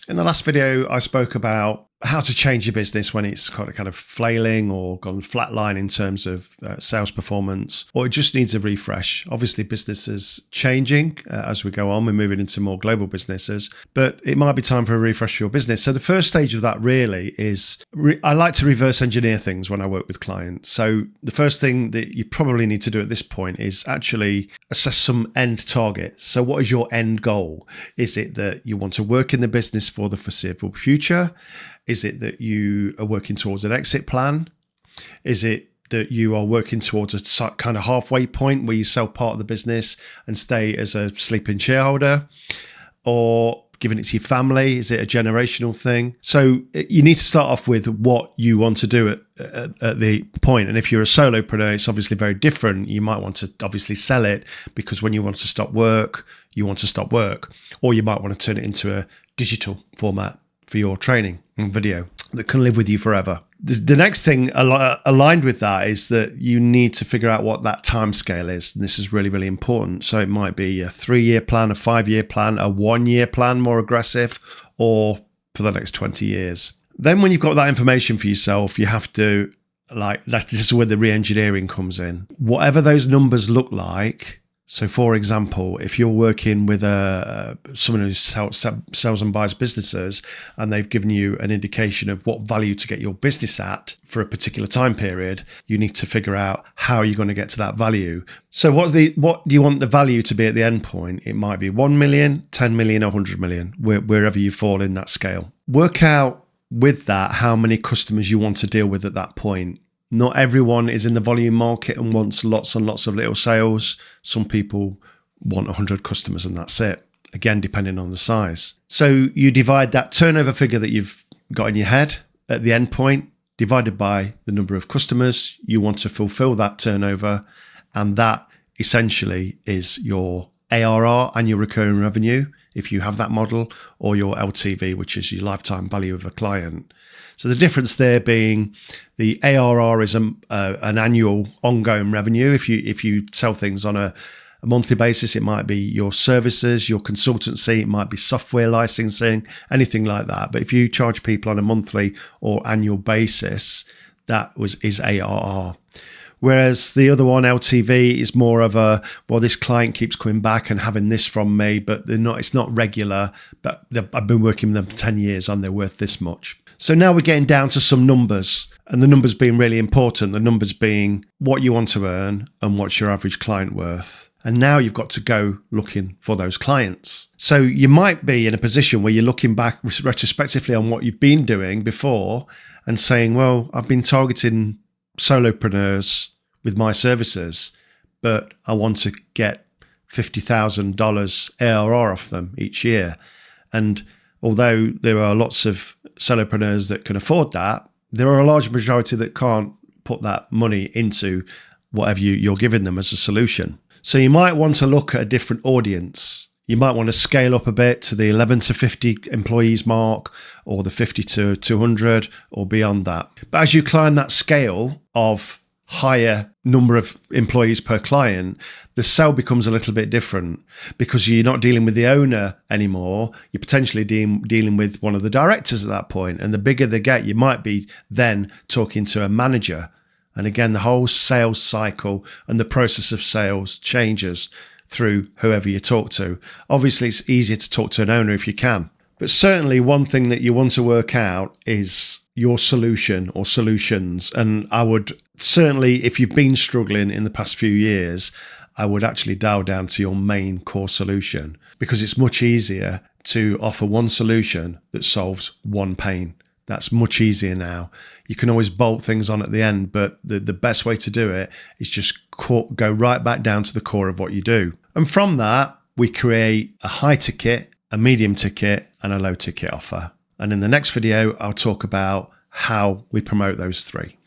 In the last video, I spoke about how to change your business when it's kind of flailing or gone flatline in terms of sales performance, or it just needs a refresh. Obviously, business is changing as we go on. We're moving into more global businesses, but it might be time for a refresh for your business. So the first stage of that really is, I like to reverse engineer things when I work with clients. So the first thing that you probably need to do at this point is actually assess some end targets. So what is your end goal? Is it that you want to work in the business for the foreseeable future? Is it that you are working towards an exit plan? Is it that you are working towards a kind of halfway point where you sell part of the business and stay as a sleeping shareholder, or giving it to your family? Is it a generational thing? So you need to start off with what you want to do at the point. And if you're a solopreneur, it's obviously very different. You might want to obviously sell it because when you want to stop work, you want to stop work, or you might want to turn it into a digital format for your training and video that can live with you forever. The next thing aligned with that is that you need to figure out what that time scale is. And this is really, really important. So it might be a 3-year plan, a 5-year plan, a 1-year plan, more aggressive, or for the next 20 years. Then when you've got that information for yourself, you have to, this is where the re-engineering comes in. Whatever those numbers look like. So, for example, if you're working with someone who sells and buys businesses, and they've given you an indication of what value to get your business at for a particular time period, you need to figure out how you're going to get to that value. So, what do you want the value to be at the end point? It might be 1 million, 10 million, or 100 million, wherever you fall in that scale. Work out with that how many customers you want to deal with at that point. Not everyone is in the volume market and wants lots and lots of little sales. Some people want 100 customers and that's it. Again, depending on the size. So you divide that turnover figure that you've got in your head at the end point, divided by the number of customers you want to fulfill that turnover. And that essentially is your ARR, annual recurring revenue, if you have that model, or your LTV, which is your lifetime value of a client. So the difference there being the ARR is an annual ongoing revenue. If you sell things on a monthly basis, it might be your services, your consultancy, it might be software licensing, anything like that. But if you charge people on a monthly or annual basis, that is ARR. Whereas the other one, LTV, is more of a, well, this client keeps coming back and having this from me, but it's not regular, but I've been working with them for 10 years and they're worth this much. So now we're getting down to some numbers, and the numbers being really important, the numbers being what you want to earn and what's your average client worth. And now you've got to go looking for those clients. So you might be in a position where you're looking back retrospectively on what you've been doing before and saying, well, I've been targeting solopreneurs with my services, but I want to get $50,000 ARR off them each year. And although there are lots of solopreneurs that can afford that, there are a large majority that can't put that money into whatever you're giving them as a solution. So you might want to look at a different audience. You might want to scale up a bit to the 11 to 50 employees mark, or the 50 to 200, or beyond that. But as you climb that scale of higher number of employees per client, the sell becomes a little bit different, because you're not dealing with the owner anymore. You're potentially dealing with one of the directors at that point. And the bigger they get, you might be then talking to a manager. And again, the whole sales cycle and the process of sales changes through whoever you talk to. Obviously, it's easier to talk to an owner if you can. But certainly one thing that you want to work out is your solution or solutions. And I would certainly, if you've been struggling in the past few years, I would actually dial down to your main core solution, because it's much easier to offer one solution that solves one pain. That's much easier now. You can always bolt things on at the end, but the best way to do it is just go right back down to the core of what you do. And from that, we create a high ticket, a medium ticket, and a low ticket offer. And in the next video, I'll talk about how we promote those three.